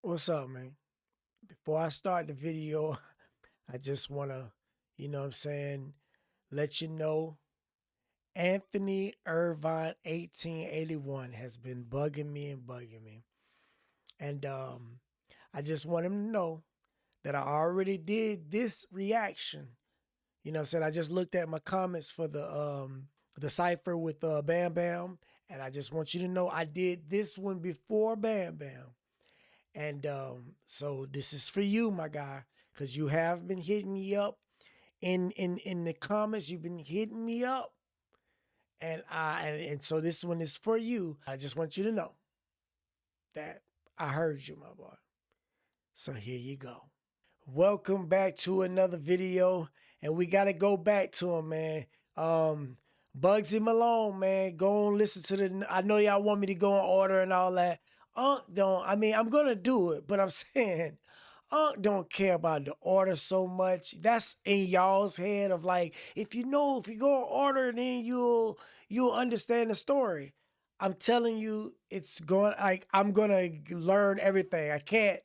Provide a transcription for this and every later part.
What's up, man? Before I start the video, I just want to, what I'm saying, let you know Anthony Irvine 1881 has been bugging me and bugging me. And I just want him to know that I already did this reaction. You know what I'm saying? I just looked at my comments for the cipher with Bam Bam, and I just want you to know I did this one before Bam Bam. And so this is for you, my guy, because you have been hitting me up in the comments. You've been hitting me up, and so this one is for you. I just want you to know that I heard you, my boy. So here you go. Welcome back to another video, and we gotta go back to him, man. Bugzy Malone, man. Go and listen to the. I know y'all want me to go in order and all that. Don't. I mean, I'm gonna do it, but I'm saying, don't care about the order so much. That's in y'all's head of like, if you go in order, then you'll understand the story. I'm telling you, it's going like I'm gonna learn everything. I can't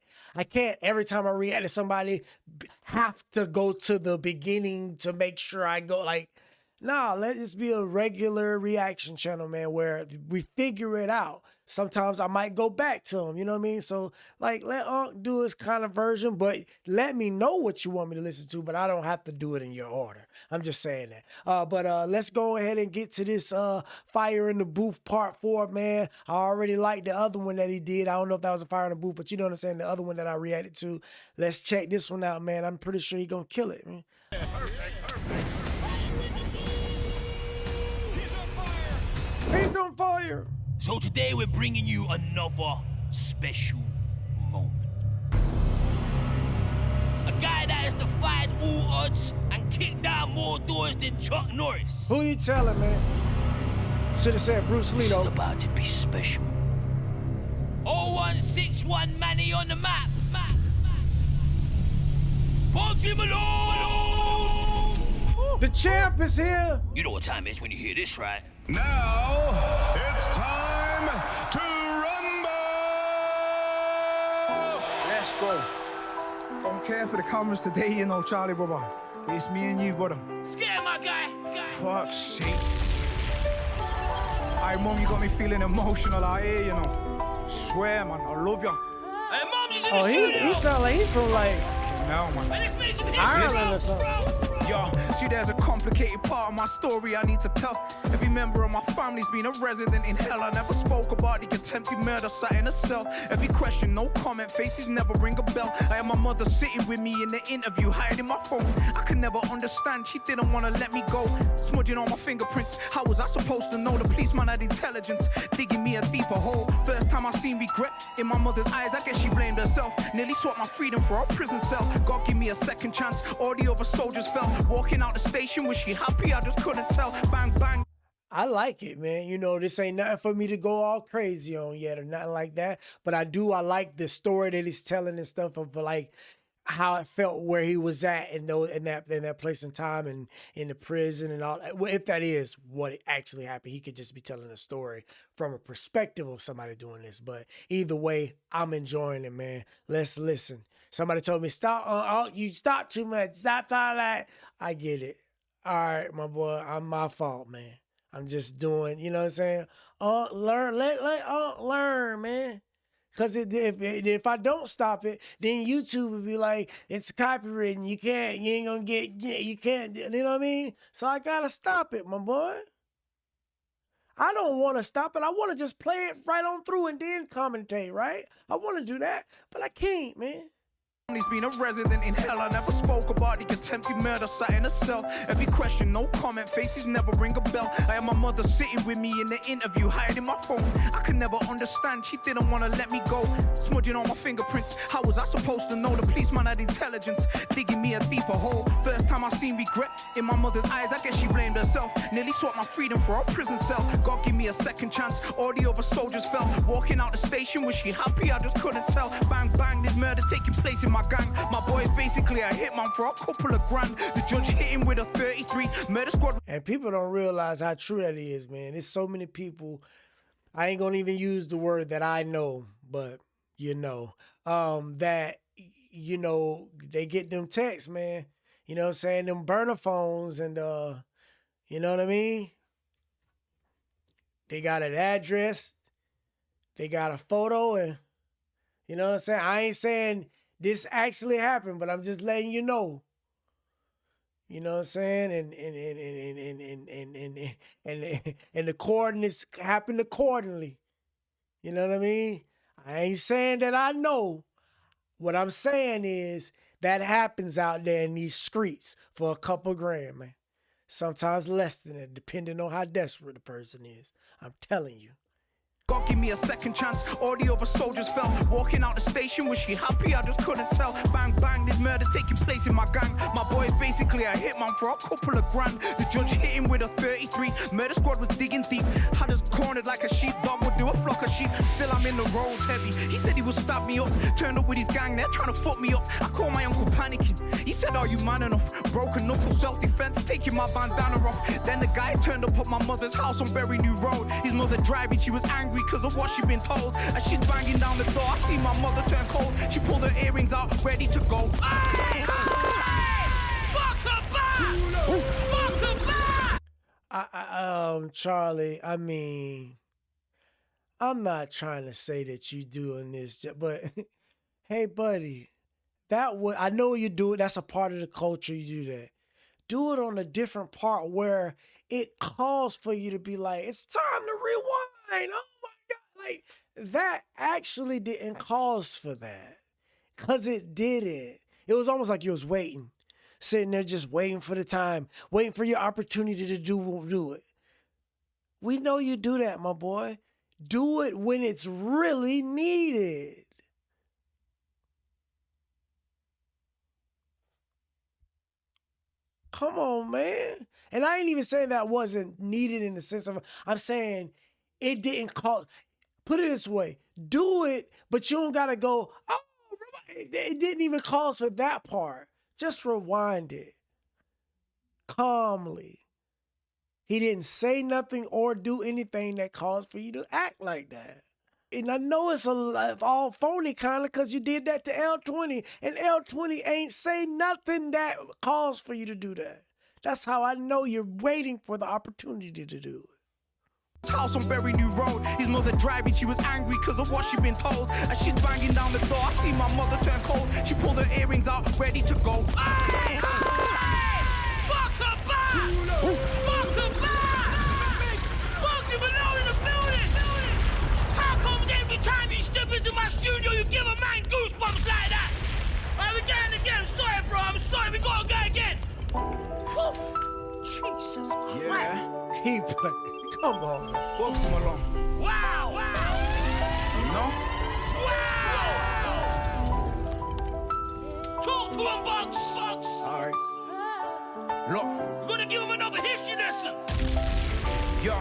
every time I react to somebody have to go to the beginning to make sure I go like. Nah, let this be a regular reaction channel, man, where we figure it out. Sometimes I might go back to him, you know what I mean? So, like, let Unc do his kind of version, but let me know what you want me to listen to, but I don't have to do it in your order. I'm just saying that. But let's go ahead and get to this Fire in the Booth Part 4, man. I already liked the other one that he did. I don't know if that was a Fire in the Booth, but you know what I'm saying? The other one that I reacted to. Let's check this one out, man. I'm pretty sure he's going to kill it, man. Perfect. He's on fire. So today we're bringing you another special moment. A guy that has defied all odds and kicked down more doors than Chuck Norris. Who you telling, man? Should have said Bruce Lee, though. It's about to be special. 0161 Manny on the map. Bugzy Malone! The champ is here. You know what time it is when you hear this, right? Now it's time to rumble. Let's go. Don't care for the cameras today, you know, Charlie, brother. It's me and you, brother. Scare my guy. Fuck's sake. Alright, Mom, you got me feeling emotional out here, you know. Swear, man, I love you. Hey, Mom, he's in the studio. He sound like he from like Now, man. Let's make some history, Ireland or something. Yo, see, there's a complicated part of my story I need to tell. Every member of my family's been a resident in hell. I never spoke about the attempted murder sat in a cell. Every question, no comment, faces never ring a bell. I had my mother sitting with me in the interview, hiding my phone. I could never understand, she didn't want to let me go. Smudging on my fingerprints, how was I supposed to know? The policeman had intelligence, digging me a deeper hole. First time I seen regret in my mother's eyes, I guess she blamed herself. Nearly swapped my freedom for a prison cell. God give me a second chance, all the other soldiers fell. Walking out the station, was she happy? I just couldn't tell. Bang, bang. I like it, man. You know, this ain't nothing for me to go all crazy on yet or nothing like that. But I like the story that he's telling and stuff of like how it felt where he was at in that place and time and in the prison and all that. Well, if that is what actually happened, he could just be telling a story from a perspective of somebody doing this. But either way, I'm enjoying it, man. Let's listen. Somebody told me, stop, you stop too much. Stop all that. I get it. All right, my boy, I'm my fault, man. I'm just doing, you know what I'm saying? Learn, let learn, man. Cause if I don't stop it, then YouTube will be like, it's copywritten. You ain't gonna get, you can't, you know what I mean? So I gotta stop it, my boy. I don't want to stop it. I want to just play it right on through and then commentate, right? I want to do that, but I can't, man. He's been a resident in hell. I never spoke about the attempted murder sat in a cell. Every question, no comment, faces never ring a bell. I had my mother sitting with me in the interview, hiding my phone. I could never understand, she didn't want to let me go. Smudging on my fingerprints, how was I supposed to know? The policeman had intelligence, digging me a deeper hole. First time I seen regret in my mother's eyes, I guess she blamed herself. Nearly swapped my freedom for a prison cell. God give me a second chance, all the other soldiers fell. Walking out the station, was she happy? I just couldn't tell. Bang, bang, this murder taking place in my gang. My boy basically a hitman for a couple of grand. The judge hit him with a 33 murder squad. And people don't realize how true that is, man. There's so many people. I ain't gonna even use the word that I know, but that, they get them texts, man. You know what I'm saying? Them burner phones and, you know what I mean? They got an address, they got a photo, and you know what I'm saying? I ain't saying this actually happened, but I'm just letting you know. You know what I'm saying? And the coordinates happened accordingly. You know what I mean? I ain't saying that I know. What I'm saying is that happens out there in these streets for a couple grand, man. Sometimes less than that, depending on how desperate the person is. I'm telling you. God give me a second chance. All the other soldiers fell. Walking out the station, was she happy? I just couldn't tell. Bang, bang, there's murder taking place in my gang. My boy is basically a hitman for a couple of grand. The judge hit him with a 33. Murder squad was digging deep. Had us cornered like a sheepdog would do a flock of sheep. Still, I'm in the roads heavy. He said he would stab me up. Turned up with his gang, they're trying to fuck me up. I called my uncle panicking. He said, are you man enough? Broken knuckle, self-defense, taking my bandana off. Then the guy turned up at my mother's house on Berry New Road. His mother driving, she was angry because of what she'd been told. As she's banging down the door, I see my mother turn cold. She pulled her earrings out, ready to go. Hey! Fuck her back! Fuck her back! Charlie, I mean, I'm not trying to say that you doing this, but hey, buddy, I know you do it. That's a part of the culture. You do that. Do it on a different part where it calls for you to be like, it's time to rewind. Oh my God. Like, that actually didn't cause for that. Because it didn't. It was almost like you was waiting. Sitting there just waiting for the time. Waiting for your opportunity to do it. We know you do that, my boy. Do it when it's really needed. Come on, man. And I ain't even saying that wasn't needed in the sense of, I'm saying it didn't cause. Put it this way, do it, but you don't gotta go, oh, it didn't even cause for that part. Just rewind it calmly. He didn't say nothing or do anything that caused for you to act like that. And I know it's all phony kind of because you did that to L20, and L20 ain't say nothing that caused for you to do that. That's how I know you're waiting for the opportunity to do it. House on Berry New Road. His mother driving, she was angry because of what she'd been told. As she's banging down the door, I see my mother turn cold. She pulled her earrings out, ready to go. Hey! Fuck her back! Fuck her back! Bugzy Malone in the building! How come every time you step into my studio you give a man goosebumps like that? Alright, we're going again. Sorry, bro. I'm sorry. We gotta go again. Whew. Jesus Christ. He played. Come on, man. Bugzy Malone. Wow! You know? Wow! Talk to him, Bugs! Alright. Look. We're gonna give him another history lesson! Yo,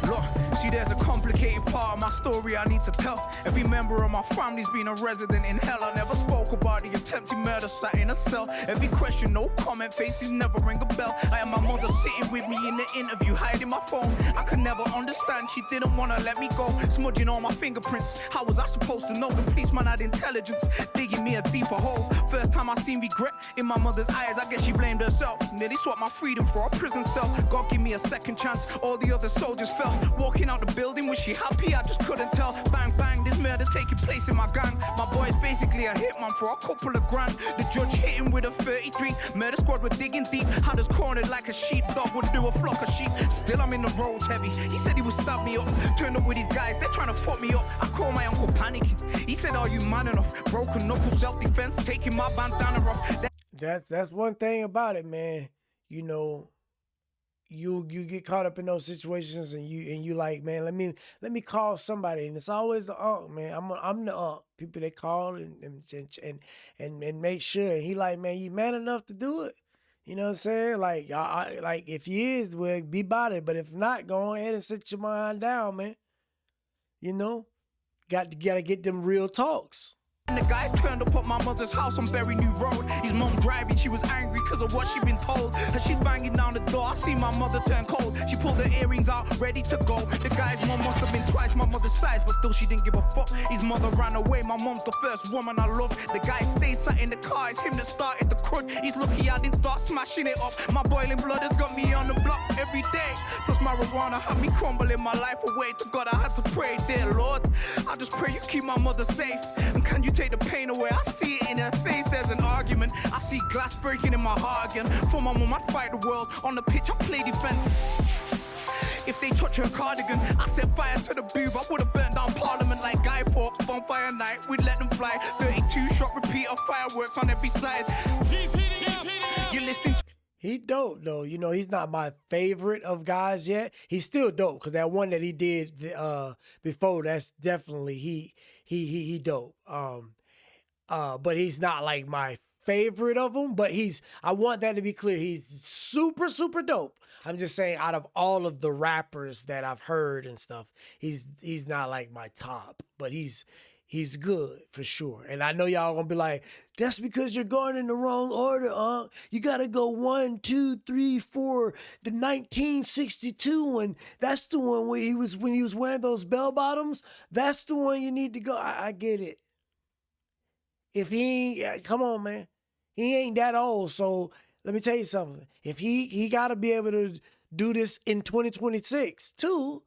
look, see there's a complicated part of my story I need to tell. Every member of my family's been a resident in hell. I never spoke about the attempted murder sat in a cell. Every question, no comment, faces never ring a bell. I had my mother sitting with me in the interview, hiding my phone. I could never understand, she didn't wanna let me go. Smudging all my fingerprints, how was I supposed to know? The policeman had intelligence, digging me a deeper hole. First time I seen regret in my mother's eyes, I guess she blamed herself. Nearly swapped my freedom for a prison cell. God give me a second chance, all the other soldiers fell. Walking out the building, was she happy? I just couldn't tell. Bang, bang, there's murder taking place in my gang. My boy is basically a hitman for a couple of grand. The judge hit him with a 33. Murder squad were digging deep. Had us cornered like a sheepdog would do a flock of sheep. Still, I'm in the roads heavy. He said he would stab me up. Turned up with his guys, they're trying to fuck me up. I called my uncle panicking. He said, are you man enough? Broken knuckle, self-defense, taking my bandana off. That's one thing about it, man. You know, you get caught up in those situations and you like, man, let me call somebody, and it's always the unk, man. I'm the unk. People they call and make sure. And he like, man, you man enough to do it. You know what I'm saying? Like, like if he is, well, be about it. But if not, go ahead and sit your mind down, man. You know, got to get them real talks. And the guy turned up at my mother's house on Berry New Road. His mum driving, she was angry because of what she'd been told. As she's banging down the door, I see my mother turn cold. She pulled her earrings out, ready to go. The guy's mum must have been twice my mother's size, but still she didn't give a fuck. His mother ran away, my mum's the first woman I love. The guy stayed sat in the car, it's him that started the crud. He's lucky I didn't start smashing it up. My boiling blood has got me on the block every day. Plus marijuana had me crumbling my life away. To God I had to pray, dear Lord, I just pray you keep my mother safe. And can you take the pain away? I see it in her face, there's an argument. I see glass breaking in my heart again. For my mum I'd fight the world. On the pitch I play defense. If they touch her cardigan, I set fire to the boob. I would've burned down Parliament like Guy Fawkes. Bonfire night, we'd let them fly. 32 shot repeater, fireworks on every side. You're listening to He dope though. You know, he's not my favorite of guys yet. He's still dope because that one that he did before, that's definitely he dope. But he's not like my favorite of them. But I want that to be clear. He's super, super dope. I'm just saying, out of all of the rappers that I've heard and stuff, he's not like my top. But he's good for sure. And I know y'all gonna be like, that's because you're going in the wrong order, You gotta go 1, 2, 3, 4. The 1962 one, that's the one where when he was wearing those bell bottoms. That's the one you need to go. I get it. If he ain't, come on, man. He ain't that old. So let me tell you something. If he gotta be able to do this in 2026 too.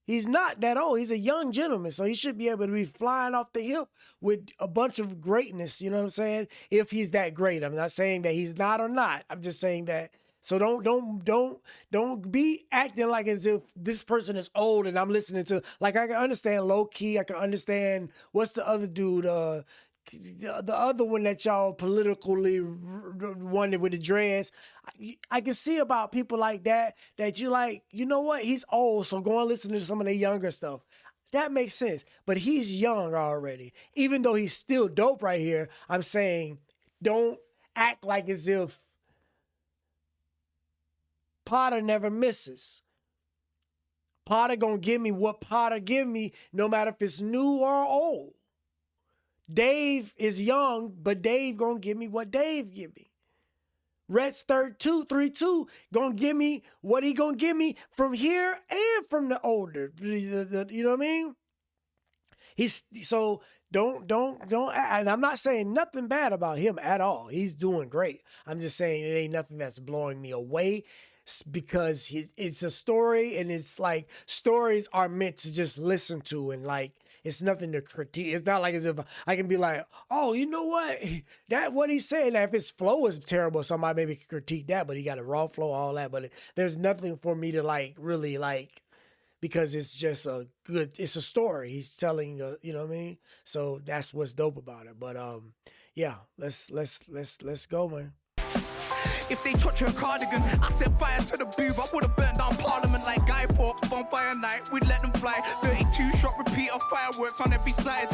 He's not that old. He's a young gentleman, so he should be able to be flying off the hip with a bunch of greatness. You know what I'm saying? If he's that great, I'm not saying that he's not or not. I'm just saying that. So don't be acting like as if this person is old and I'm listening to. Like I can understand low key. I can understand what's the other dude. The other one that y'all politically wanted with the dreads. I can see about people like that you like, you know what? He's old, so go and listen to some of the younger stuff. That makes sense. But he's young already. Even though he's still dope right here, I'm saying don't act like as if Potter never misses. Potter gonna give me what Potter give me, no matter if it's new or old. Dave is young, but Dave gonna give me what Dave give me. Rhett's 32 gonna give me what he gonna give me from here and from the older. You know what I mean? So don't. And I'm not saying nothing bad about him at all. He's doing great. I'm just saying it ain't nothing that's blowing me away. Because it's a story, and it's like stories are meant to just listen to, and like it's nothing to critique. It's not like as if I can be like, oh, you know what? That what he's saying. Now, if his flow is terrible, somebody maybe could critique that, but he got a raw flow, all that. But there's nothing for me to like really like, because it's just it's a story he's telling. You know what I mean? So that's what's dope about it. But yeah, let's go, man. If they touch her cardigan, I set fire to the boob. I would've burned down Parliament like Guy Fawkes. Bonfire night, we'd let them fly. 32 shot repeater, fireworks on every side.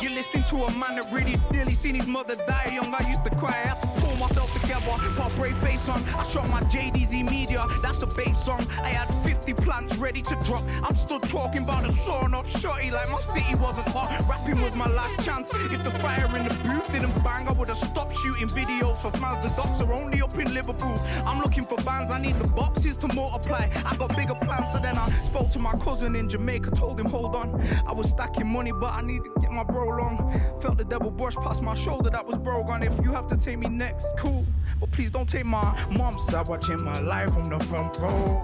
You're listening to a man that really nearly seen his mother die young. I used to cry, I had to pull myself together, put a brave face on. I shot my JDZ Media, that's a bass song. I had 50 plans ready to drop. I'm still talking about a sawn off shotty like my city wasn't hot. Rapping was my last chance. If the fire in the booth didn't bang, I would've stopped shooting videos for fans. The docs are only up in Liverpool. I'm looking for bands, I need the boxes to multiply. I got bigger plans, so then I spoke to my cousin in Jamaica, told him hold on. I was stacking money, but I need to get my bro long. Felt the devil brush past my shoulder, that was bro gone. If you have to take me next, cool, but please don't take my mom. Sat watching my life from the front row.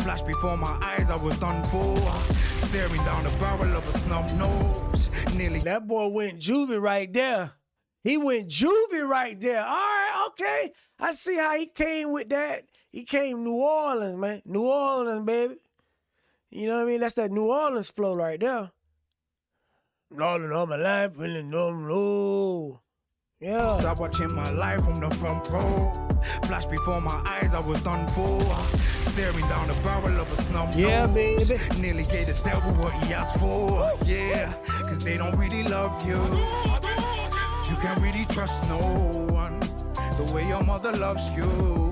Flash before my eyes, I was done for. Staring down the barrel of a snub nose. Nearly. That boy went juvie right there. He went juvie right there. All right, okay. I see how he came with that. He came New Orleans, man. New Orleans, baby. You know what I mean? That's that New Orleans flow right there. Rolling all my life in the no. Yeah. Stop watching my life from the front row. Flash before my eyes, I was done for. Staring down the barrel of a snub nose. Baby. Nearly gave the devil what he asked for. Yeah, cause they don't really love you. You can't really trust no one the way your mother loves you.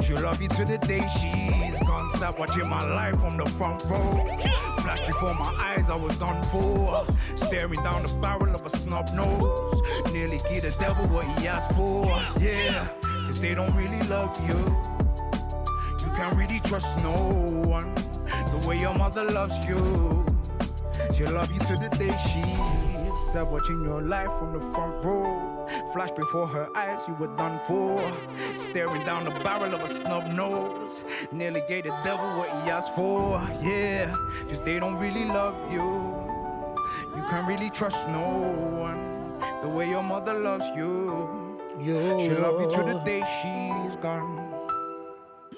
She'll love you to the day she's gone. sat watching my life from the front row. Flash before my eyes, I was done for. Staring down the barrel of a snub nose. Nearly give the devil what he asked for. Yeah, cause they don't really love you. You can't really trust no one the way your mother loves you. She'll love you to the day she sat watching your life from the front row. Flash before her eyes, you were done for. Staring down the barrel of a snub nose. Nearly gave the devil what he asked for. Yeah, cause they don't really love you. You can't really trust no one the way your mother loves you. She'll love you to the day she's gone.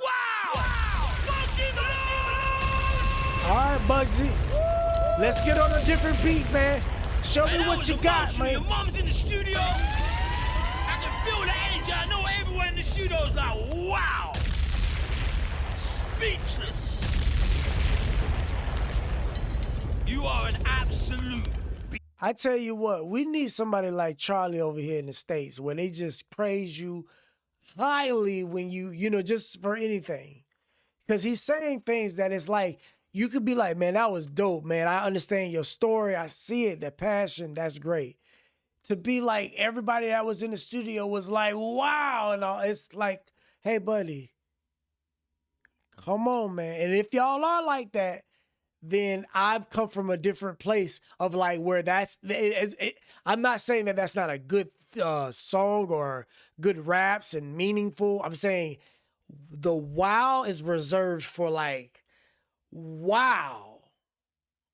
Wow! Bugzy Malone! All right, Bugzy. Let's get on a different beat, man. Show me what you got, man. Your mom's in the studio. I can feel the energy. I know everyone in the studio is like, wow. Speechless. You are an absolute I tell you what, we need somebody like Charlie over here in the States where they just praise you highly when you know, just for anything. Because he's saying things that it's like, you could be like, man, that was dope, man. I understand your story. I see it, the passion, that's great. To be like, everybody that was in the studio was like, wow, and all. It's like, hey, buddy, come on, man. And if y'all are like that, then I've come from a different place of like where that's, I'm not saying that that's not a good song or good raps and meaningful. I'm saying the wow is reserved for like, wow.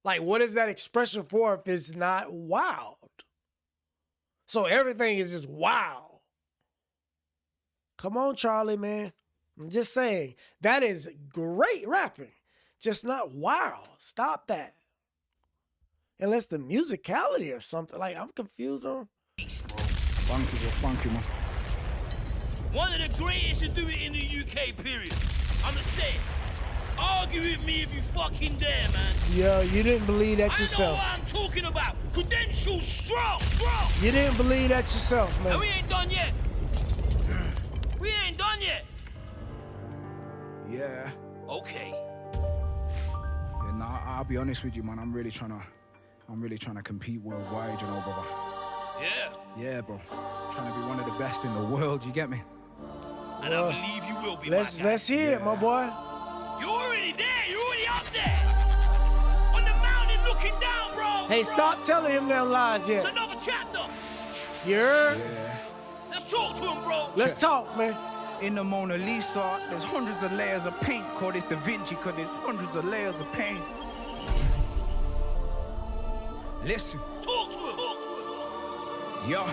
Like, what is that expression for if it's not wild? So everything is just wow. Come on, Charlie, man. I'm just saying, that is great rapping. Just not wow. Stop that. Unless the musicality or something. Like, I'm confused on. Funky, man. one of the greatest to do it in the UK, period. I'ma say it. Argue with me if you fucking dare, man. Yo, you didn't believe that yourself. I know what I'm talking about. Credentials strong. You didn't believe that yourself, man. And we ain't done yet. We ain't done yet. Yeah. Okay. Yeah, nah, I'll be honest with you, man. I'm really trying to compete worldwide, you know, brother. Yeah. Yeah, bro. Trying to be one of the best in the world, you get me? And I believe you will be, Let's hear it, my boy. You're already there. You're already up there. On the mountain looking down, bro. Hey, stop telling him them lies yet. It's another chapter. You heard? Yeah. Let's talk to him, bro. Let's talk, man. In the Mona Lisa, there's hundreds of layers of paint. Call this Da Vinci, cause there's hundreds of layers of paint. Listen, Talk to him. yo,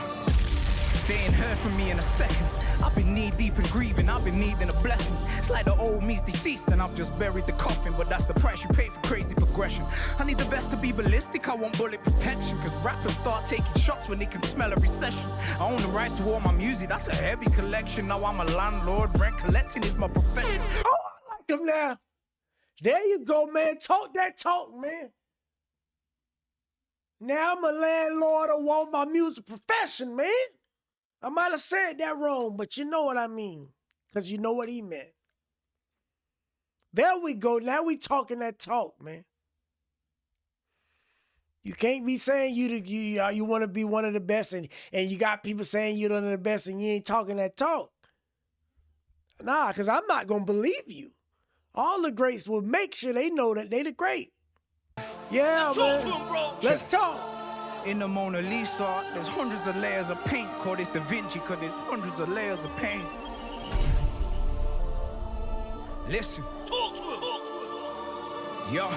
they ain't heard from me in a second. I've been knee deep in grieving, I've been needing a blessing. It's like the old me's deceased and I've just buried the coffin, but that's the price you pay for crazy progression. I need the vest to be ballistic, I want bullet protection, cause rappers start taking shots when they can smell a recession. I own the rights to all my music, that's a heavy collection. Now I'm a landlord, rent collecting is my profession. Oh, I like him now. There you go, man. Talk that talk, man. Now I'm a landlord, I want my music profession, man. I might have said that wrong, but you know what I mean. Because you know what he meant. There we go. Now we talking that talk, man. You can't be saying you want to be one of the best and you got people saying you're one of the best and you ain't talking that talk. Nah, because I'm not going to believe you. All the greats will make sure they know that they the great. Yeah, Let's man. talk to him, bro. Let's talk. In the Mona Lisa, there's hundreds of layers of paint. Call this Da Vinci, cause there's hundreds of layers of paint. Listen, Talk to him. yo,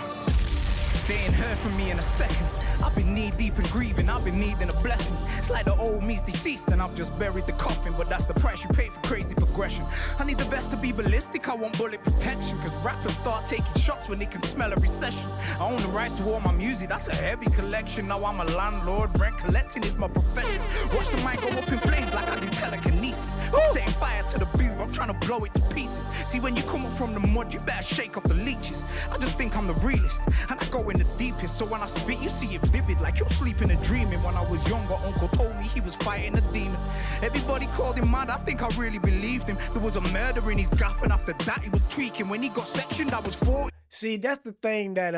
they ain't heard from me in a second. I've been knee deep in grieving, I've been needing a blessing. It's like the old me's deceased and I've just buried the coffin, but that's the price you pay for crazy progression. I need the vest to be ballistic, I want bullet protection, cause rappers start taking shots when they can smell a recession. I own the rights to all my music, that's a heavy collection. Now I'm a landlord, rent collecting is my profession. Watch the mic go up in flames like I do telekinesis. I'm setting fire to the booth, I'm trying to blow it to pieces. See, when you come up from the mud, you better shake off the leeches. I just think I'm the realest, and I go go in the deepest. So when I spit, you see it vivid, like you're sleeping and dreaming. When I was younger, uncle told me he was fighting a demon. Everybody called him mad, I think I really believed him. There was a murder in his gaff, and after that he was tweaking. When he got sectioned, I was 40. See, that's the thing that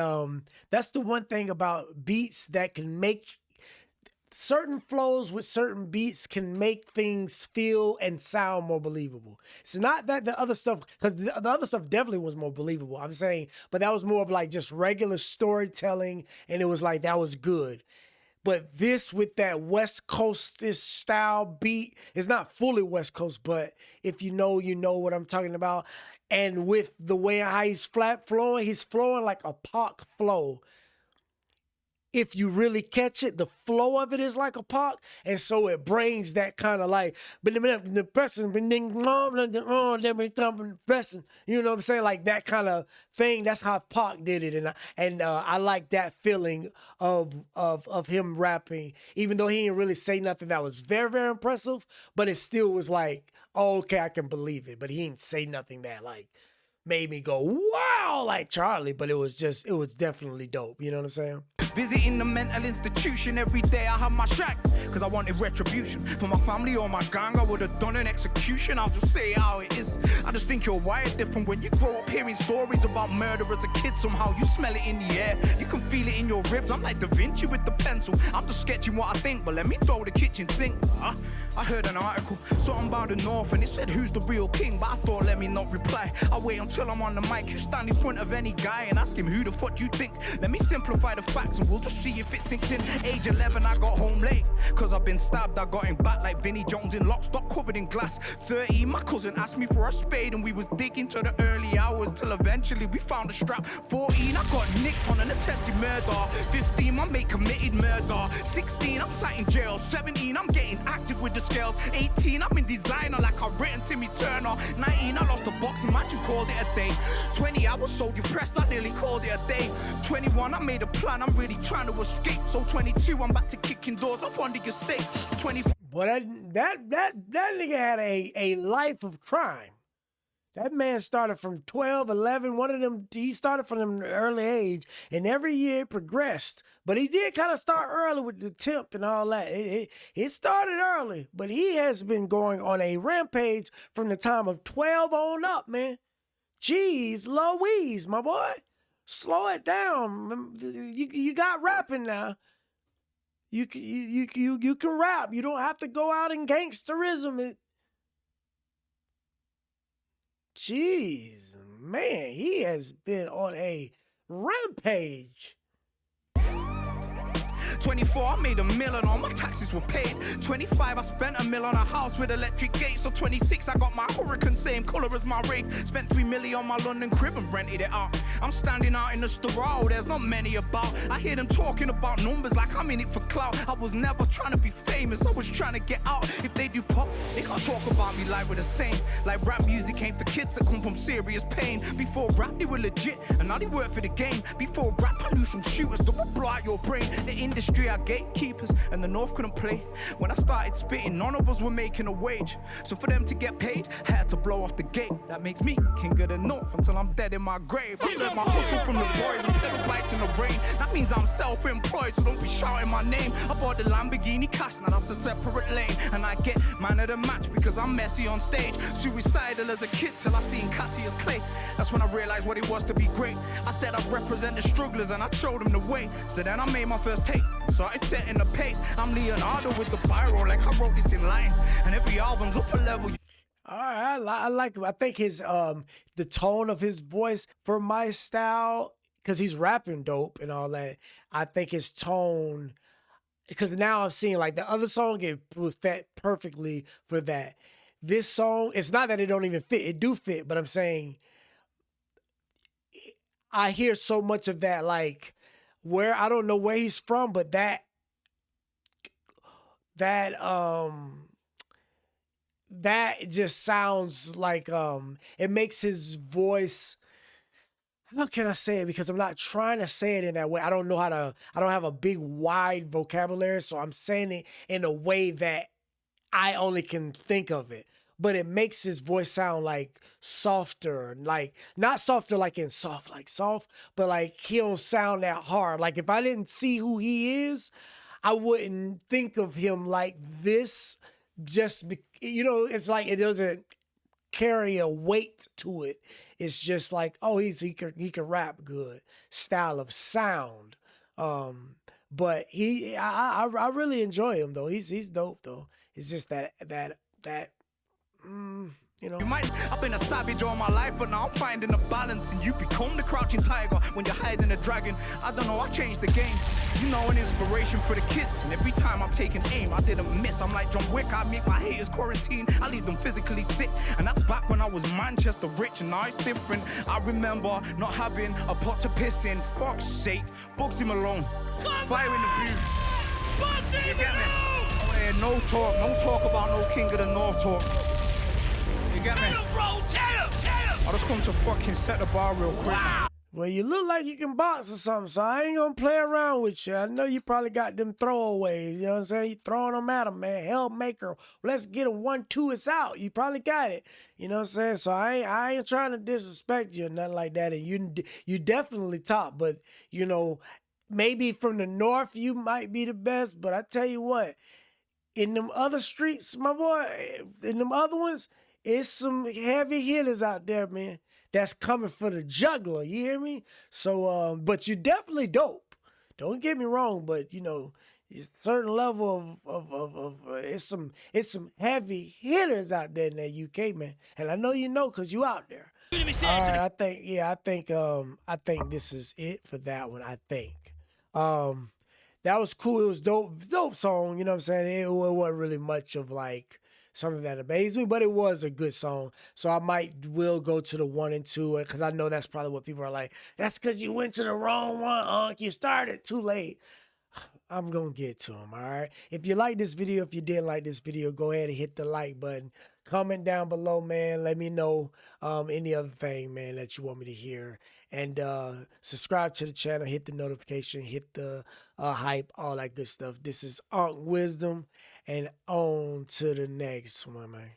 that's the one thing about beats that can make certain flows with certain beats can make things feel and sound more believable. It's not that the other stuff, because the other stuff definitely was more believable, I'm saying, but that was more of like just regular storytelling, and it was like that was good. But this with that West Coast-ish style beat, it's not fully West Coast, but if you know what I'm talking about. And with the way how he's he's flowing like a Pac flow. If you really catch it, the flow of it is like a Pac, and so it brings that kind of like, you know what I'm saying, like that kind of thing. That's how Pac did it, and I like that feeling of him rapping, even though he didn't really say nothing that was very, very impressive, but it still was like, oh, okay, I can believe it. But he didn't say nothing that like made me go wow like Charlie, but it was definitely dope. You know what I'm saying? Visiting the mental institution every day, I have my shack, cause I wanted retribution for my family or my gang. I would have done an execution, I'll just say how it is. I just think you're wired different when you grow up hearing stories about murder as a kid. Somehow you smell it in the air, you can feel it in your ribs. I'm like Da Vinci with the pencil, I'm just sketching what I think, but let me throw the kitchen sink. I heard an article, something about the North, and it said who's the real king, but I thought let me not reply. I wait until I'm on the mic, you stand in front of any guy and ask him who the fuck you think. Let me simplify the facts and we'll just see if it sinks in. Age 11, I got home late, cause I've been stabbed. I got him back like Vinnie Jones in Lock, Stock covered in glass. 30, my cousin asked me for a spade and we was digging to the early hours till eventually we found a strap. 14, I got nicked on an attempted murder. 15, my mate committed murder. 16, I'm sat in jail. 17, I'm getting active with the scales. 18, I'm in designer like I've written Timmy Turner. 19, I lost a boxing match and called it a day. 20, I was so depressed I nearly called it a day. 21, I made a plan, I'm really trying to escape. So 22, I'm back to kicking doors off on the estate. 24. Boy, that nigga had a life of crime. That man started from 12, 11, one of them, he started from an early age, and every year it progressed. But he did kind of start early with the temp and all that. It started early, but he has been going on a rampage from the time of 12 on up, man. Jeez Louise, my boy. Slow it down. You got rapping now. You can rap. You don't have to go out in gangsterism. Jeez, man, he has been on a rampage. 24, I made $1 million, all my taxes were paid. 25, I spent $1 million on a house with electric gates. So 26, I got my Hurricane, same color as my rate. Spent $3 million on my London crib and rented it out. I'm standing out in the store, there's not many about. I hear them talking about numbers like I'm in it for clout. I was never trying to be famous, I was trying to get out. If they do pop, they can't talk about me like we're the same. Like rap music ain't for kids that come from serious pain. Before rap, they were legit, and now they work for the game. Before rap, I knew some shooters that would blow out your brain. The industry are gatekeepers, and the North couldn't play. When I started spitting, none of us were making a wage. So for them to get paid, I had to blow off the gate. That makes me king of the North until I'm dead in my grave. I learned my hustle from the boys and pedal bikes in the rain. That means I'm self-employed, so don't be shouting my name. I bought the Lamborghini cash, now that's a separate lane. And I get man of the match because I'm messy on stage. Suicidal as a kid till I seen Cassius Clay. That's when I realized what it was to be great. I said I'd represent the strugglers and I showed them the way. So then I made my first tape. Started setting the pace. I'm Leonardo with the biro, like I wrote this in line. And every album's up a level. All right, I like him. I think his the tone of his voice for my style, because he's rapping dope and all that. I think his tone, because now I'm seeing like the other song, it was fit perfectly for that. This song, it's not that it don't even fit. It do fit, but I'm saying I hear so much of that, like where I don't know where he's from, but that just sounds like it makes his voice, how can I say it? Because I'm not trying to say it in that way. I don't have a big wide vocabulary, so I'm saying it in a way that I only can think of it. but it makes his voice sound like softer, like not softer like in soft, like soft, but like he don't sound that hard. Like if I didn't see who he is, I wouldn't think of him like this. It's like it doesn't carry a weight to it. It's just like, oh, he can rap good, style of sound. But I really enjoy him though. He's dope though. It's just that you know. You might, I've been a savage all my life, but now I'm finding a balance, and you become the crouching tiger when you're hiding a dragon. I don't know, I changed the game. You know, an inspiration for the kids, and every time I'm taking aim, I didn't miss. I'm like John Wick, I make my haters quarantine. I leave them physically sick, and that's back when I was Manchester rich, and now it's different. I remember not having a pot to piss in. Fuck's sake, Bugzy Malone, fire in the booth. Bugzy You get me? Malone! Oh, yeah, no talk about no king of the north talk. You get me? Tell him, bro, tell him! I just come to fucking set the bar real quick. Wow! Well, you look like you can box or something, so I ain't gonna play around with you. I know you probably got them throwaways, you know what I'm saying? You throwing them at them, man. Hell maker, let's get them 1-2, it's out. You probably got it, you know what I'm saying? So I ain't trying to disrespect you or nothing like that. And you definitely top, but you know, maybe from the north you might be the best, but I tell you what, in them other streets, my boy, in them other ones, it's some heavy hitters out there, man, that's coming for the juggler. You hear me? So, but you're definitely dope. Don't get me wrong, but you know, it's a certain level of it's some heavy hitters out there in that UK, man. And I know you know because you out there. Let me say All it to right, I think this is it for that one. I think. That was cool. It was dope song. You know what I'm saying? It wasn't really much of like something that amazed me, but it was a good song. So I will go to the 1 and 2 because I know that's probably what people are like. That's because you went to the wrong one, You started too late. I'm going to get to them, all right? If you like this video, if you didn't like this video, go ahead and hit the like button. Comment down below, man. Let me know any other thing, man, that you want me to hear. And subscribe to the channel, hit the notification, hit the hype, all that good stuff. This is Wisdom, and on to the next one, man.